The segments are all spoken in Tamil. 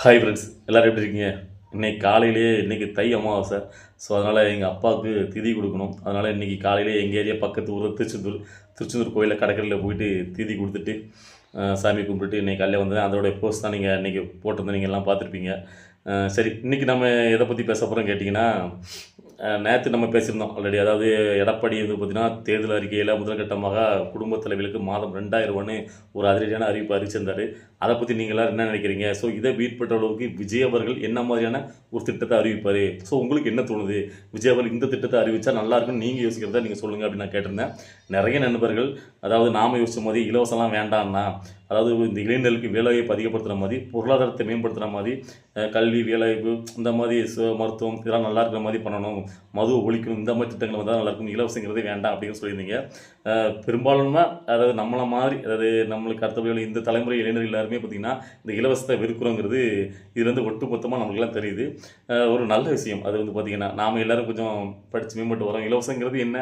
ஹாய் ஃப்ரெண்ட்ஸ், எல்லோரும் எப்படி இருக்கீங்க? இன்றைக்கி காலையிலேயே இன்றைக்கி தை அமாவாசை. ஸோ அதனால் எங்கள் அப்பாவுக்கு திதி கொடுக்கணும். அதனால் இன்றைக்கி காலையிலே எங்கள் ஏரியா பக்கத்து ஊர் திருச்செந்தூர் கோயிலில் கடற்கரையில் போயிட்டு திதி கொடுத்துட்டு சாமி கும்பிட்டுட்டு இன்றைக்கி காலையில் வந்தேன். அதோடைய போஸ்ட் தான் நீங்கள் இன்றைக்கி போட்டிருந்தேன், நீங்கள் எல்லாம் பார்த்துருப்பீங்க. சரி, இன்றைக்கி நம்ம எதை பற்றி பேச போகிறோம் கேட்டிங்கன்னா, நேற்று நம்ம பேசியிருந்தோம் ஆல்ரெடி. அதாவது எடப்பாடி வந்து பார்த்திங்கன்னா தேர்தல் அறிக்கையில் முதல்கட்டமாக குடும்பத் தலைவிகளுக்கு மாதம் 2000 ஒரு அதிரடியான அறிவிப்பு அறிவிச்சிருந்தார். அதை பற்றி நீங்கள் எல்லோரும் என்ன நினைக்கிறீங்க? ஸோ இதை பீட் பண்ணுற அளவுக்கு விஜய் அவர்கள் என்ன மாதிரியான ஒரு திட்டத்தை அறிவிப்பார்? ஸோ உங்களுக்கு என்ன தோணுது? விஜய் அவர்கள் இந்த திட்டத்தை அறிவித்தா நல்லா இருக்குன்னு நீங்கள் யோசிக்கிறதா நீங்கள் சொல்லுங்கள் அப்படின்னு நான் கேட்டிருந்தேன். நிறைய நண்பர்கள், அதாவது நாம் யோசித்த மாதிரி இலவசம்லாம் வேண்டாம்னா, அதாவது இந்த இளைஞர்களுக்கு வேலைவாய்ப்பு அதிகப்படுத்துகிற மாதிரி, பொருளாதாரத்தை மேம்படுத்துகிற மாதிரி, கல்வி வேலைவாய்ப்பு இந்த மாதிரி மருத்துவம் இதெல்லாம் நல்லா இருக்கிற மாதிரி பண்ணணும், மதுவை ஒழிக்கணும், இந்த மாதிரி திட்டங்கள் வந்தால் நல்லாயிருக்கும், இலவசங்கிறதே வேண்டாம் அப்படின்னு சொல்லியிருந்தீங்க. பெரும்பாலுமா அதாவது நம்மளை மாதிரி, அதாவது நம்மளுக்கு அடுத்தபடி இந்த தலைமுறை இளைஞர்கள் எல்லாருமே பார்த்திங்கன்னா இந்த இலவசத்தை வெறுக்கிறோங்கிறது இதுலேருந்து ஒட்டுமொத்தமாக நம்மளுக்குலாம் தெரியுது. ஒரு நல்ல விஷயம் அது வந்து பார்த்திங்கன்னா, நாம் எல்லோரும் கொஞ்சம் படித்து மேம்பட்டு வரோம். இலவசங்கிறது என்ன?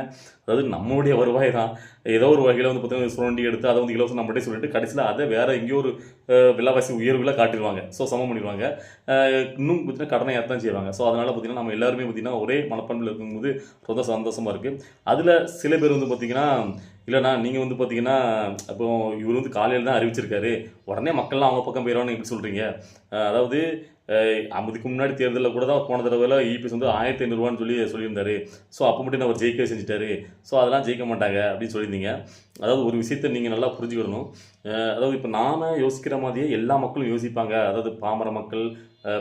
அதாவது நம்மளுடைய வருவாய் தான் ஏதோ ஒரு வகையில் வந்து பார்த்திங்கன்னா சுரண்டி எடுத்து அதை வந்து இலவசம் நம்மகிட்டே சொல்லிட்டு கடைசியில் அதை வேறு எங்கேயோ ஒரு விலைவாசி உயர்வுகளை காட்டிடுவாங்க. ஸோ சமம் பண்ணிடுவாங்க. இன்னும் பார்த்திங்கன்னா கடனை ஏற்றத்தான் செய்வாங்க. ஸோ அதனால் பார்த்திங்கன்னா நம்ம எல்லாருமே பார்த்திங்கன்னா ஒரே மனப்பண்பில் இருக்கும்போது ரொம்ப சந்தோஷமாக இருக்குது. அதில் சில பேர் வந்து பார்த்திங்கன்னா, இல்லைண்ணா நீங்கள் வந்து பார்த்தீங்கன்னா அப்போ இவர் வந்து காலையில் தான் அறிவிச்சிருக்காரு, உடனே மக்கள்லாம் அவங்க பக்கம் போயிடுவான்னு எப்படி சொல்கிறீங்க? அதாவது அதுக்கு முன்னாடி தேர்தலில் கூட தான் போன தடவை இபிஎஸ் வந்து 1500 சொல்லியிருந்தாரு. ஸோ அப்போ மட்டும் அவர் ஜெயிக்க செஞ்சுட்டாரு. ஸோ அதெல்லாம் ஜெயிக்க மாட்டாங்க அப்படின்னு சொல்லியிருந்தீங்க. அதாவது ஒரு விஷயத்தை நீங்கள் நல்லா புரிஞ்சுக்கிடணும். அதாவது இப்போ நாம் யோசிக்கிற மாதிரியே எல்லா மக்களும் யோசிப்பாங்க. அதாவது பாமர மக்கள்,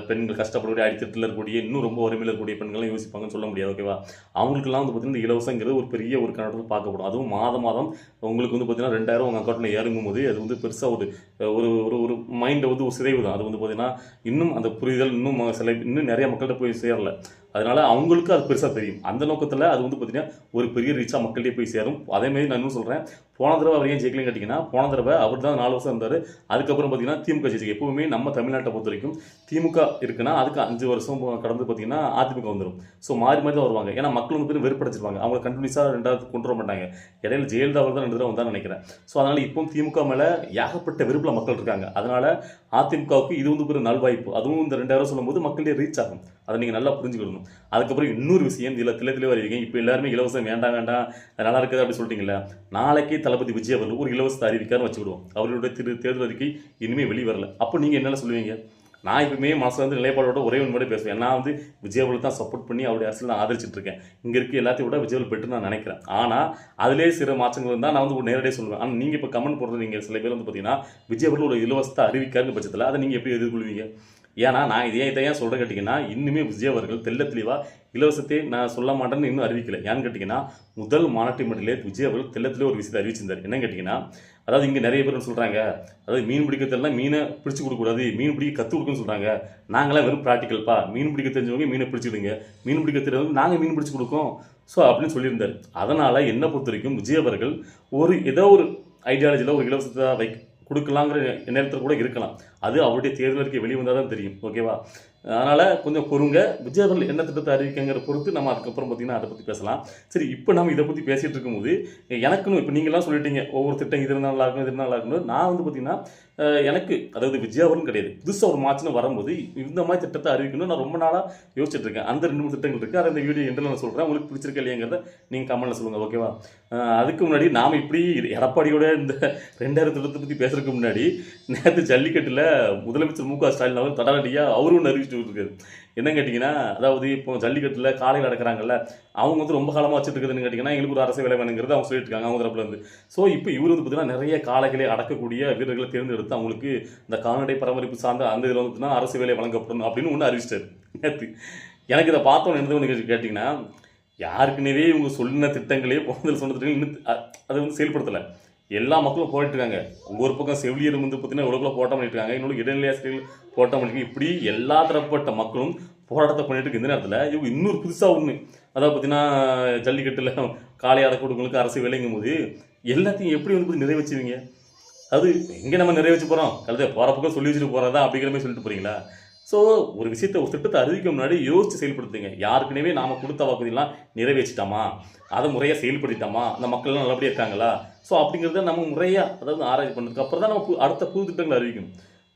பெண்கள், கஷ்டப்படக்கூடிய அடித்தட்டில் இருக்கக்கூடிய இன்னும் ரொம்ப வறுமையில் இருக்கக்கூடிய பெண்கள்லாம் யோசிப்பாங்கன்னு சொல்ல முடியாது. ஓகேவா? அவங்களுக்குலாம் வந்து பார்த்திங்கன்னா இந்த இலவசங்கிறது ஒரு பெரிய ஒரு கணக்கில் பார்க்கப்படும். அதுவும் மாதம் உங்களுக்கு வந்து பார்த்திங்கன்னா 2000 உங்கள் அக்கௌண்ட்டில் இறங்கும் போது அது வந்து பெருசாக ஒரு ஒரு ஒரு மைண்டை வந்து ஒரு சிதைவு தான். அது வந்து பார்த்திங்கன்னா இன்னும் அந்த புரிதல் இன்னும் நிறைய மக்கள்கிட்ட போய் சேரல. அதனால் அவங்களுக்கு அது பெருசாக தெரியும். அந்த நோக்கத்தில் அது வந்து பார்த்திங்கன்னா ஒரு பெரிய ரீச்சாக மக்கள்கிட்டே போய் சேரும். அதேமாரி நான் இன்னும் சொல்கிறேன், போன தடவை அவர் ஏன் ஜெயிக்கலன்னு கேட்டிங்கன்னா, போன தடவை அவர் தான் 4 வருஷம் இருந்தார். அதுக்கப்புறம் பார்த்திங்கன்னா திமுக ஜெயிச்சு. எப்போவுமே நம்ம தமிழ்நாட்டை பொறுத்த வரைக்கும் திமுக இருக்குன்னா அதுக்கு 5 வருஷம் கடந்து பார்த்திங்கன்னா அதிமுக வந்துடும். ஸோ மாறி மாறி தான் வருவாங்க. ஏன்னா மக்கள் வந்து பேர் வெறுப்படைச்சிருவாங்க. அவங்க கண்டினியூஸாக ரெண்டாவது கொண்டு வர மாட்டாங்க. இடையில ஜெயலலிதா அவர் தான் 2 தடவை வந்தான்னு நினைக்கிறேன். ஸோ அதனால் இப்போ திமுக மேலே ஏகப்பட்ட வெறுப்பில் மக்கள் இருக்காங்க. அதனால் அதிமுகவுக்கு இது வந்து ஒரு நல்வாய்ப்பு. அதுவும் இந்த 2000 சொல்லும்போது மக்களே ரீச் ஆகும். அதை நீங்கள் நல்லா புரிஞ்சுக்கணும். அதுக்கப்புறம் இன்னொரு விஷயம் இதில் தெளிவாக வருவீங்க. இப்போ எல்லாருமே இலவசம் வேண்டாம் நல்லா இருக்குது அப்படி சொல்லிட்டீங்களா? நாளைக்கே தளபதி விஜய் அவர்கள் ஒரு இலவசத்தை அறிவிக்காருன்னு வச்சுக்கிடுவோம். அவர்களுடைய தேர்தல் அறிக்கை இனிமேல் வெளியே வரல. அப்போ நீங்கள் என்னென்ன சொல்லுவீங்க? நான் எப்பவுமே மனசில் வந்து நிலைப்பாடோட ஒரே ஒன்று பேசுவேன். நான் வந்து விஜய் அவர்கள் தான் சப்போர்ட் பண்ணி அவருடைய அரசியல் நான் ஆதரிச்சிட்டு இருக்கேன். இங்கே இருக்க எல்லாத்தையும் விட விஜய் அவர்கள் பெற்று நான் நினைக்கிறேன். ஆனால் அதிலே சில மாற்றங்கள் இருந்தால் நான் வந்து நேரடியாக சொல்லுவேன். ஆனால் நீங்கள் இப்போ கமெண்ட் போடுறது, நீங்கள் சில பேர் வந்து பார்த்தீங்கன்னா விஜய் அவர்கள் ஒரு இலவசத்தை அறிவிக்காருன்னு பட்சத்தில் அதை நீங்கள் எப்படி எதிர்கொள்வீங்க? ஏன்னா நான் இதை ஏன் சொல்கிறேன் கேட்டிங்கன்னா, இன்னுமே விஜய் அவர்கள் தெளிவாக இலவசத்தை நான் சொல்ல மாட்டேன்னு இன்னும் அறிவிக்கலை. ஏன்னு கேட்டிங்கன்னா, முதல் மாநாட்டு மட்டிலே விஜய் அவர்கள் தெளிவாக ஒரு விஷயத்தை அறிவிச்சிருந்தார். என்னன்னு கேட்டிங்கன்னா, அதாவது இங்கே நிறைய பேர் சொல்கிறாங்க, அதாவது மீன் பிடிக்க தெரியல மீனை பிடிச்சி கொடுக்கக்கூடாது, மீன் பிடிக்க கற்றுக் கொடுக்குன்னு சொல்கிறாங்க. நாங்களாம் வெறும் ப்ராக்டிக்கல்ப்பா, மீன் பிடிக்க தெரிஞ்சவங்க மீனை பிடிச்சிடுங்க, மீன் பிடிக்க தெரியாதவங்க நாங்கள் மீன் பிடிச்சி கொடுக்கோம். ஸோ அப்படின்னு சொல்லியிருந்தார். அதனால் என்னை பொறுத்த வரைக்கும் விஜய் அவர்கள் ஏதோ ஒரு ஐடியாலஜியில் ஒரு இலவசத்தை கொடுக்கலாங்கிற நேரத்தில் கூட இருக்கலாம். அது அவருடைய தேர்தல் அறிக்கை வெளிவந்தால் தான் தெரியும். ஓகேவா? அதனால் கொஞ்சம் பொறுங்க. விஜய் அவர்கள் என்ன திட்டத்தை அறிவிக்கங்கிற பொறுத்து நம்ம அதுக்கப்புறம் பார்த்திங்கன்னா அதை பற்றி பேசலாம். சரி, இப்போ நம்ம இதை பற்றி பேசிகிட்டு இருக்கும்போது எனக்குன்னு இப்போ நீங்களாம் சொல்லிட்டீங்க ஒவ்வொரு திட்டம் இது இருந்தால் நல்லா இருக்கும், இது இருந்தால் நல்லா இருக்கணும். நான் வந்து பார்த்திங்கன்னா எனக்கு அதாவது விஜய் அவர்களும் கிடையாது, புதுசாக ஒரு மாற்றம்னு வரும்போது இந்த மாதிரி திட்டத்தை அறிவிக்கணும் நான் ரொம்ப நாளாக யோசிச்சுட்டு இருக்கேன். அந்த 2-3 திட்டங்கள் இருக்குது. அதை இந்த வீடியோ எண்டில் நான் சொல்கிறேன். உங்களுக்கு பிடிச்சிருக்க இல்லையாங்கிறத நீங்கள் கமெண்ட்டில் சொல்லுங்கள். ஓகேவா? அதுக்கு முன்னாடி நாம் இப்படி எடப்பாடியோட இந்த 2000 திட்டத்தை பற்றி பேசுறதுக்கு முன்னாடி நேற்று ஜல்லிக்கட்டில் முதலமைச்சர் மு க ஸ்டாலின் அவர் தடாலடியாக அவரும் ஒன்று அறிவிச்சுட்டு இருக்காரு. என்னன்னு கேட்டிங்கன்னா, அதாவது இப்போ ஜல்லிக்கட்டில் காலையில் நடக்கிறாங்கல்ல, அவங்க வந்து ரொம்ப காலமாக வச்சுட்டு இருக்குதுன்னு கேட்டிங்கன்னா எங்களுக்கு ஒரு அரசு வேலை வேணுங்கிறது அவங்க சொல்லிட்டு இருக்காங்க அவங்க தரப்புலேருந்து. ஸோ இப்போ இவர் வந்து பார்த்தீங்கன்னா நிறைய காளைகளை அடக்கக்கூடிய வீரர்களை தேர்ந்தெடுத்து அவங்களுக்கு இந்த கால்நடை பராமரிப்பு சார்ந்த அந்த இதில் வந்து அரசு வேலை வழங்கப்படணும் அப்படின்னு ஒன்று அறிவிச்சிட்டாரு நேற்று. எனக்கு இதை பார்த்தோன்னு என்ன கேட்டிங்கன்னா, யாருக்குனவே இவங்க சொன்ன திட்டங்களே போனதில் சொன்ன திட்டங்கள் இன்னும் அதை வந்து செயல்படுத்தலை. எல்லா மக்களும் போயிட்டு இருக்காங்க. ஒரு பக்கம் செவிலியர் வந்து பார்த்தீங்கன்னா இவ்வளோக்குள்ள போராட்டம் பண்ணிட்டு இருக்காங்க, இன்னொரு இடைநிலை ஆசிரியர்கள் போராட்டம் பண்ணிட்டு, இப்படி எல்லா தரப்பட்ட மக்களும் போராட்டத்தை பண்ணிட்டு இருக்க இந்த நேரத்தில் இவங்க இன்னொரு புதுசாக ஒன்று, அதாவது பார்த்தீங்கன்னா ஜல்லிக்கட்டில் காளை அடக்கொடுங்களுக்கு அரசு வேலைங்கும் போது எல்லாத்தையும் எப்படி வந்து நிறைவேற்றுவீங்க? அது எங்கே நம்ம நிறைவேற்ற போகிறோம்? கழுதை போகிற பக்கம் சொல்லி வச்சுட்டு போகிறதா அப்படிங்கிற மாதிரி சொல்லிட்டு போகிறீங்களா? ஸோ ஒரு விஷயத்தை ஒரு திட்டத்தை அறிவிக்க முன்னாடி யோசித்து செயல்படுத்துங்க. யாருக்குனவே நாம் கொடுத்த வாக்குறுதியெல்லாம் நிறைவேற்றிட்டோமா, அதை முறையாக செயல்படுத்திட்டோமா, அந்த மக்கள்லாம் நல்லபடியாக இருக்காங்களா? ஸோ அப்படிங்கிறத நம்ம முறையாக அதாவது ஆராய்ச்சி பண்ணதுக்கு அப்புறம் தான் நம்ம அடுத்த புது திட்டங்களை அறிவிக்கணும்.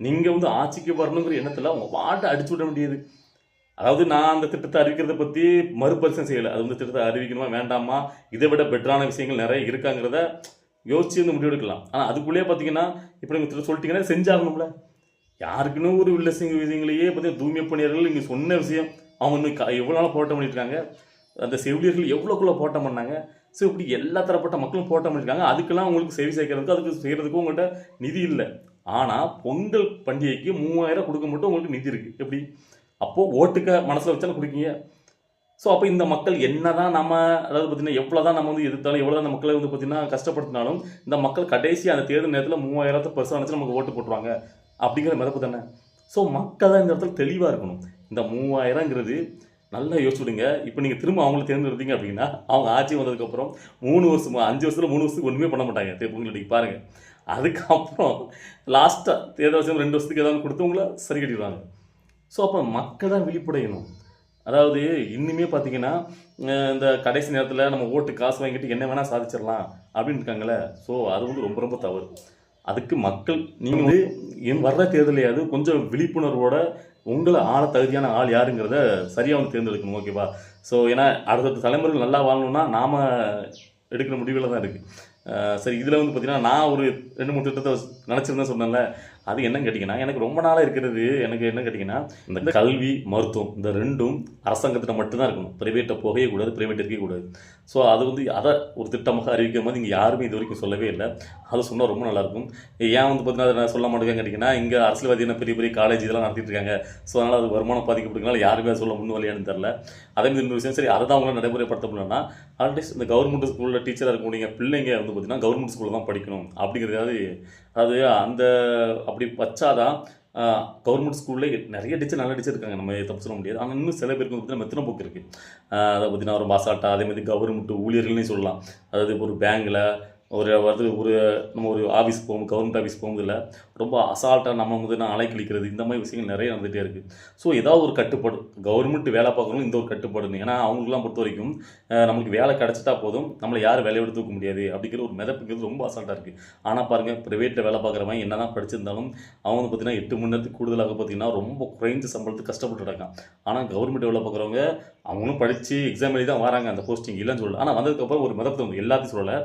நீங்கள் வந்து ஆட்சிக்கு வரணுங்கிற எண்ணத்தில் அவங்க பாட்டை அடிச்சு விட வேண்டியது. அதாவது நான் அந்த திட்டத்தை அறிவிக்கிறத பற்றி மறுபரிசீலனை செய்யலை. அது வந்து திட்டத்தை அறிவிக்கணுமா வேண்டாமா, இதை விட பெட்டரான விஷயங்கள் நிறைய இருக்காங்கிறத யோசிச்சு வந்து முடிவெடுக்கலாம். ஆனால் அதுக்குள்ளேயே பார்த்தீங்கன்னா இப்போ நீங்கள் திட்டம் சொல்லிட்டீங்கன்னா செஞ்சாகணும்ல. யாருக்குன்னு ஒரு உள்ள விஷயங்களையே பார்த்தீங்கன்னா தூய்மை பணியாளர்கள் நீங்கள் சொன்ன விஷயம் அவங்க இன்னும் எவ்வளோ நாள் போராட்டம் பண்ணியிருக்காங்க, அந்த செவிலியர்கள் எவ்வளோக்குள்ள போராட்டம் பண்ணாங்க. ஸோ இப்படி எல்லா தரப்பட்ட மக்களும் போராட்டம் பண்ணியிருக்காங்க. அதுக்கெல்லாம் உங்களுக்கு செவி சேர்க்கறதுக்கு அதுக்கு செய்கிறதுக்கும் உங்கள்கிட்ட நிதி இல்லை. ஆனால் பொங்கல் பண்டிகைக்கு 3000 கொடுக்க மட்டும் உங்களுக்கு நிதி இருக்குது. எப்படி அப்போது ஓட்டுக்க மனசில் வச்சாலும் கொடுக்கீங்க. ஸோ அப்போ இந்த மக்கள் என்ன தான் நம்ம அதாவது பார்த்திங்கன்னா எவ்வளோ தான் நம்ம வந்து எதிர்த்தாலும் எவ்வளோ தான் அந்த மக்களை வந்து பார்த்திங்கன்னா கஷ்டப்படுத்தினாலும் இந்த மக்கள் கடைசி அந்த தேர்தல் நேரத்தில் 3000 பெருசாக நினச்சி நமக்கு ஓட்டு போட்டுருவாங்க அப்படிங்கிற மிதப்பு தானே. ஸோ மக்கள் தான் இந்த இடத்துல தெளிவாக இருக்கணும். இந்த 3000ங்கிறது நல்லா யோசிச்சுடுங்க. இப்போ நீங்கள் திரும்ப அவங்கள தேர்ந்தெடுத்தீங்க அப்படின்னா அவங்க ஆட்சி வந்ததுக்கப்புறம் 3 வருஷம் 5 வருஷத்தில் 3 வருஷத்துக்கு ஒன்றுமே பண்ண மாட்டாங்க. பொங்கல் பாருங்கள். அதுக்கப்புறம் லாஸ்ட்டாக தேர்தல் வருஷம் 2 வருஷத்துக்கு ஏதாவது கொடுத்து உங்களை சரி கட்டிடுவாங்க. ஸோ அப்போ மக்கள் தான் விழிப்படையணும். அதாவது இன்னுமே பார்த்தீங்கன்னா இந்த கடைசி நேரத்தில் நம்ம ஓட்டு காசு வாங்கிட்டு என்ன வேணால் சாதிச்சிடலாம் அப்படின்னு இருக்காங்களே. ஸோ அது வந்து ரொம்ப ரொம்ப தவறு. அதுக்கு மக்கள் நீங்கள் வந்து வர்ற தேர்தலையாவது கொஞ்சம் விழிப்புணர்வோட உங்களை தகுதியான ஆள் யாருங்கிறத சரியாக வந்து தேர்ந்தெடுக்கணும். ஓகேவா? ஸோ ஏன்னா அடுத்தடுத்த தலைமுறைகள் நல்லா வாழணும்னா நாம் எடுக்கிற முடிவில் தான் இருக்குது. சரி, இதில் வந்து பார்த்திங்கன்னா நான் ஒரு 2-3 திட்டத்தை நினச்சிருந்தேன் சொன்னேன்ல. அது என்னன்னு கேட்டிங்கன்னா எனக்கு ரொம்ப நாளாக இருக்கிறது எனக்கு என்ன கேட்டிங்கன்னா இந்த கல்வி மருத்துவம் இந்த ரெண்டும் அரசாங்கத்திட்ட மட்டும்தான் இருக்கணும். ப்ரைவேட்டை போகவே கூடாது, ப்ரைவேட் இருக்கக்கூடாது. ஸோ அது வந்து அதை ஒரு திட்டமாக அறிவிக்கிற மாதிரி இங்கே யாருமே இது வரைக்கும் சொல்லவே இல்லை. அதை சொன்னால் ரொம்ப நல்லாயிருக்கும். ஏன் வந்து பார்த்தீங்கன்னா அதை நான் சொல்ல மாட்டேங்கன்னு கேட்டிங்கன்னா இங்கே அரசியல்வாதியான பெரிய பெரிய காலேஜ் இதெல்லாம் நடத்திட்டு இருக்காங்க. ஸோ அதனால் அது வருமானம் பாதிக்கப்படுறதுனால யாருமே அதை சொல்ல முன் வரலையான்னு தெரில. அதேமாதிரி இன்னொரு விஷயம், சரி அதை தான் அவங்களாம் நடைமுறைப்படுத்த முடியலன்னா அட்லீஸ்ட் இந்த கவர்மெண்ட் ஸ்கூலில் டீச்சராக இருக்கக்கூடிய பிள்ளைங்க வந்து பார்த்திங்கன்னா கவர்மெண்ட் ஸ்கூலில் தான் படிக்கணும் அப்படிங்கிறதாவது அது அந்த அப்படி வச்சாதான் கவர்மெண்ட் ஸ்கூலில் நிறைய டீச்சர் நல்ல டீச்சர் இருக்காங்க, நம்ம தப்பு சொல்ல முடியாது. ஆனால் இன்னும் சில பேருக்கு வந்து மெத்தனை போக்கு இருக்குது. அதை பார்த்தீங்கன்னா ஒரு பாசாட்டா அதே மாதிரி கவர்மெண்ட் ஊழியர்கள்னே சொல்லலாம். அதாவது ஒரு பேங்கில் நம்ம ஒரு ஆஃபீஸ் போகும், கவர்மெண்ட் ஆஃபீஸ் போகும்போதில்ல ரொம்ப அசால்ட்டாக நம்ம வந்து அலைக்கழிக்கிறது இந்த மாதிரி விஷயங்கள் நிறைய நடந்துகிட்டே இருக்குது. ஸோ ஏதாவது ஒரு கட்டுப்பாடு கவர்மெண்ட் வேலை பார்க்குறவங்களும் இந்த ஒரு கட்டுப்பாடுன்னு. ஏன்னா அவங்களுக்குலாம் பொறுத்த வரைக்கும் நமக்கு வேலை கிடச்சிட்டா போதும், நம்மளை யாரும் வேலையை விட்டு தூக்க முடியாது அப்படிங்கிற ஒரு மிதப்புங்கிறது ரொம்ப அசால்ட்டாக இருக்குது. ஆனால் பாருங்கள், ப்ரைவேட்டில் வேலை பார்க்குறவங்க என்ன தான் படிச்சிருந்தாலும் அவங்க வந்து பார்த்திங்கன்னா 8 மணி நேரத்துக்கு கூடுதலாக பார்த்திங்கன்னா ரொம்ப குறைஞ்ச சம்பளத்துக்கு கஷ்டப்பட்டுருக்காங்க. ஆனால் கவர்மெண்ட் வேலை பார்க்குறவங்க அவங்களும் படித்து எக்ஸாம் எழுதி தான் வராங்க அந்த போஸ்டிங் இல்லைன்னு சொல்லலை. ஆனால் வந்ததுக்கப்புறம் ஒரு மிதப்பு வந்து எல்லாத்தையும் சொல்லலை,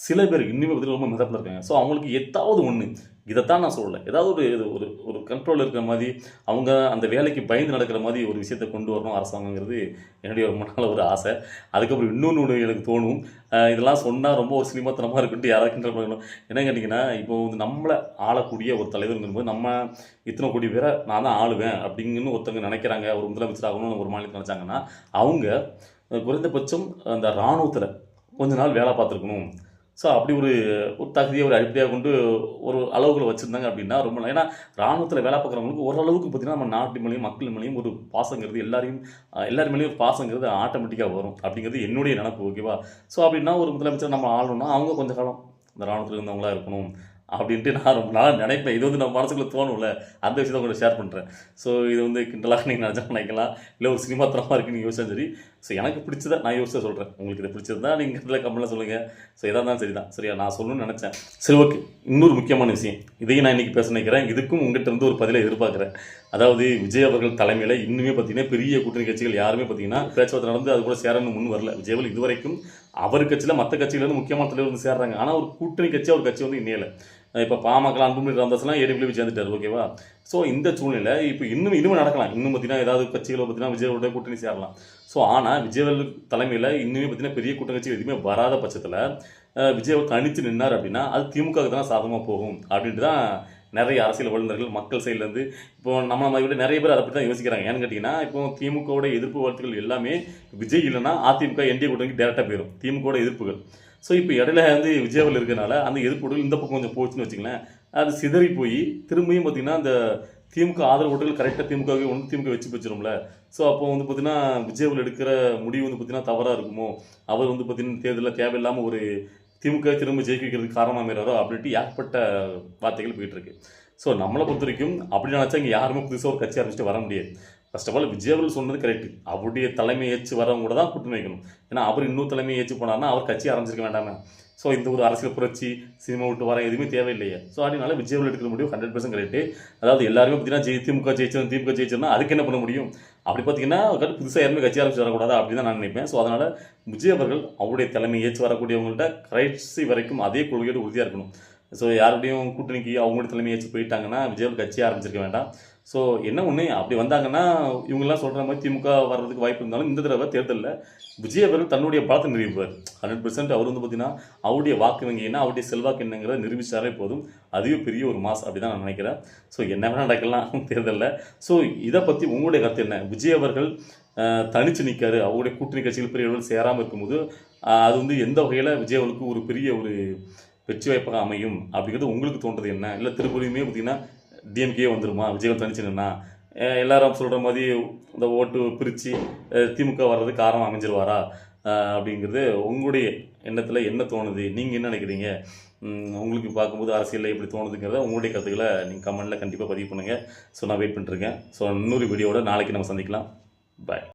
சில பேர் இன்னுமே பார்த்திங்கன்னா ரொம்ப மிதப்பில் இருக்காங்க. ஸோ அவங்களுக்கு ஏதாவது ஒன்று இதைத்தான் நான் சொல்லலை, ஏதாவது ஒரு ஒரு கண்ட்ரோல் இருக்கிற மாதிரி அவங்க அந்த வேலைக்கு பயந்து நடக்கிற மாதிரி ஒரு விஷயத்தை கொண்டு வரணும் அரசாங்கங்கிறது என்னுடைய ரொம்ப நாள் ஒரு ஆசை. அதுக்கப்புறம் இன்னொன்று எனக்கு தோணும், இதெல்லாம் சொன்னால் ரொம்ப ஒரு சினிமாத்தனமாக இருக்குன்ட்டு யாராவது கிண்டல் பண்ணணும். என்ன கேட்டிங்கன்னா இப்போ வந்து நம்மளை ஆளக்கூடிய ஒரு தலைவருங்கும்போது நம்ம இத்தனை கோடி பேரை நான் தான் ஆளுவேன் அப்படிங்கன்னு ஒருத்தவங்க நினைக்கிறாங்க, ஒரு முதலமைச்சர் ஆகணும்னு ஒரு மாநிலத்தில் நினச்சாங்கன்னா அவங்க குறைந்தபட்சம் அந்த இராணுவத்தில் கொஞ்ச நாள் வேலை பார்த்துருக்கணும். ஸோ அப்படி ஒரு தகுதியை ஒரு அடிப்படையாக கொண்டு ஒரு அளவுகளை வச்சுருந்தாங்க அப்படின்னா ரொம்ப, ஏன்னா இராணுவத்தில் வேலை பார்க்குறவங்களுக்கு ஓரளவுக்கு பார்த்திங்கன்னா நம்ம நாட்டு மேலேயும் மக்கள் மேலேயும் ஒரு பாசங்கிறது எல்லார் மேலேயும் ஒரு பாசங்கிறது ஆட்டோமேட்டிக்காக வரும் அப்படிங்கிறது என்னுடைய நினப்பு. ஓகேவா? ஸோ அப்படின்னா ஒரு முதலமைச்சர் நம்ம ஆளணும்னா அவங்க கொஞ்சம் காலம் இந்த இராணுவத்தில் இருந்தவங்களாக இருக்கணும் அப்படின்ட்டு நான் ரொம்ப நாளாக நினைப்பேன். இது வந்து நம்ம மனசுக்குள்ளே தோணும்ல, அந்த விஷயத்தை உங்களை ஷேர் பண்ணுறேன். ஸோ இது வந்து கிண்டலாக நீங்கள் நினைக்கலாம், இல்லை ஒரு சினிமா தரமாக இருக்குன்னு யோசிச்சா சரி. ஸோ எனக்கு பிடிச்சதை நான் யோசிச்சா சொல்கிறேன். உங்களுக்கு இதை பிடிச்சது நீங்கள் இதில் கமெண்ட்டில் சொல்லுங்கள். ஸோ எதாக இருந்தாலும் சரி தான், சரியா நான் சொல்லணும்னு நினச்சேன். சரி, ஓகே. இன்னொரு முக்கியமான விஷயம், இதையும் நான் இன்றைக்கி பேச நினைக்கிறேன். இதுக்கும் உங்கள்கிட்ட வந்து ஒரு பதிலை எதிர்பார்க்குறேன். அதாவது விஜய் அவர்கள் தலைமையில் இன்னுமே பார்த்திங்கன்னா பெரிய கூட்டணி கட்சிகள் யாருமே பார்த்திங்கன்னா பேச்சுவார்த்தை நடந்து அது கூட சேரணும்னு முன் வரல. விஜய் அவர்கள் இதுவரைக்கும் அவர் கட்சியில் மற்ற கட்சியிலேருந்து முக்கியமான தலைவர் வந்து சேர்றாங்க. ஆனால் ஒரு கூட்டணி கட்சி அவர் கட்சி வந்து இன்னையில இப்போ பாமக அன்புமணி ராமதாஸ்லாம் ஏடிஎம்கே சேர்ந்துட்டார். ஓகேவா? ஸோ இந்த சூழ்நிலை இப்போ இன்னும் நடக்கலாம். இன்னும் பார்த்திங்கன்னா ஏதாவது கட்சிகளை பார்த்திங்கன்னா விஜயோட கூட்டணி சேரலாம். ஸோ ஆனால் விஜய் தலைமையில் இன்னுமே பார்த்திங்கன்னா பெரிய கூட்டணி கட்சி எதுவுமே வராத பட்சத்தில் விஜய் தனித்து நின்னார் அப்படின்னா அது திமுகவுக்கு தான் சாதகமாக போகும் அப்படின்ட்டு தான் நிறைய அரசியல் வல்லுநர்கள் மக்கள் சைட்லேருந்து இப்போ நம்ம மாதிரி விட நிறைய பேர் அதை பற்றி தான் யோசிக்கிறாங்க. ஏன்னு கேட்டிங்கன்னா இப்போ திமுகவோட எதிர்ப்பு வார்த்தைகள் எல்லாமே விஜய் இல்லைன்னா அதிமுக என்டிஏ கூட்டணிக்கு டேரெக்டாக போயிடும் திமுகவோட எதிர்ப்புகள். ஸோ இப்போ இடையில வந்து விஜயாவில் இருக்கிறனால அந்த எதிர்ப்புகள் இந்த பக்கம் கொஞ்சம் போச்சுன்னு வச்சுங்களேன், அது சிதறி போய் திரும்பியும் பார்த்திங்கன்னா அந்த திமுக ஆதரவு ஓட்டுகள் கரெக்டாக திமுகவே திமுக வச்சு வச்சிரும்ல. ஸோ அப்போ வந்து பார்த்திங்கன்னா விஜயாவில் எடுக்கிற முடிவு வந்து பார்த்திங்கன்னா தவறாக இருக்குமோ, அவர் வந்து பார்த்திங்கன்னா தேர்தலில் தேவையில்லாமல் ஒரு திமுக திரும்ப ஜெயிக்க வைக்கிறதுக்கு காரணமாக மாறாரோ அப்படின்ட்டு ஏகப்பட்ட வார்த்தைகள் போயிட்டுருக்கு. ஸோ நம்மளை பொறுத்த வரைக்கும் அப்படி நினச்சா இங்கே யாருமே புதுசாக ஒரு கட்சி ஆரம்பிச்சுட்டு வர முடியாது. ஃபர்ஸ்ட் ஆஃப் ஆல் விஜய் அவர்கள் சொன்னது கரெக்டு, அவருடைய தலைமை ஏற்று வரவங்க கூட தான் கூட்டணி வைக்கணும். ஏன்னா அவர் இன்னொரு தலைமையை ஏற்று போனார்னா அவர் கட்சி ஆரம்பிச்சிருக்க வேண்டாமே. ஸோ இந்த ஒரு அரசியல் புரட்சி சினிமா விட்டு வர எதுவுமே தேவையில்லையே. ஸோ அதனால விஜய் அவர்கள் எடுக்கிற முடிவு 100% கரெக்டு. அதாவது எல்லாருமே பார்த்தீங்கன்னா திமுக ஜெயிச்சோம் திமுக ஜெயிச்சோம்னா அதுக்கு என்ன பண்ண முடியும்? அப்படி பார்த்தீங்கன்னா புதுசாக யாருமே கட்சி ஆரம்பிச்சு வரக்கூடாது அப்படின்னு தான் நான் நினைப்பேன். ஸோ அதனால் விஜய் அவர்கள் அவருடைய தலைமை ஏற்று வரக்கூடியவங்கள்ட்ட கடைசி வரைக்கும் அதே கொள்கையோடு உறுதியாக இருக்கணும். ஸோ யாருடையும் கூட்டணிக்கு அவங்களோட தலைமை ஏற்று போயிட்டாங்கன்னா விஜய் அவர்கள் கட்சியை ஆரம்பிச்சிருக்க வேண்டாம். ஸோ என்ன ஒன்று அப்படி வந்தாங்கன்னா இவங்கெல்லாம் சொல்கிற மாதிரி திமுக வர்றதுக்கு வாய்ப்பு இருந்தாலும் இந்த தடவை தேர்தலில் விஜய் அவர்கள் தன்னுடைய பலத்தை நிரூபிப்பார். 100% அவர் வந்து பார்த்தீங்கன்னா அவருடைய வாக்கு வங்கி என்ன அவருடைய செல்வாக்கு என்னங்கிறத நிரூபிச்சாலே போதும். அதுவே பெரிய ஒரு மாஸ் அப்படி தான் நான் நினைக்கிறேன். ஸோ என்ன வேணால் நடக்கலாம் தேர்தலில். ஸோ இதை பற்றி உங்களுடைய கருத்து என்ன? விஜய் அவர்கள் தனிச்சு நிற்காரு, அவருடைய கூட்டணி கட்சிகள் பெரிய அளவில் சேராமல் இருக்கும்போது அது வந்து எந்த வகையில் விஜய் அவர்களுக்கு ஒரு பெரிய ஒரு வெற்றி வாய்ப்பாக அமையும் அப்படிங்கிறது உங்களுக்கு தோன்றது என்ன? இல்லை திருப்பதியுமே பார்த்தீங்கன்னா டிஎம்கே வந்துருமா விஜய் தனிச்சு நின்னா? எல்லாரும் சொல்கிற மாதிரி இந்த ஓட்டு பிரித்து திமுக வர்றதுக்கு காரணம் அமைஞ்சிருவாரா அப்படிங்கிறது உங்களுடைய எண்ணத்தில் என்ன தோணுது? நீங்கள் என்ன நினைக்கிறீங்க? உங்களுக்கு பார்க்கும்போது அரசியலில் எப்படி தோணுதுங்கிறத உங்களுடைய கருத்துக்களை நீங்கள் கமெண்ட்டில் கண்டிப்பாக பதிவு பண்ணுங்கள். ஸோ நான் வெயிட் பண்ணிட்டுருக்கேன். ஸோ இன்னொரு வீடியோவோட நாளைக்கு நம்ம சந்திக்கலாம். பாய்.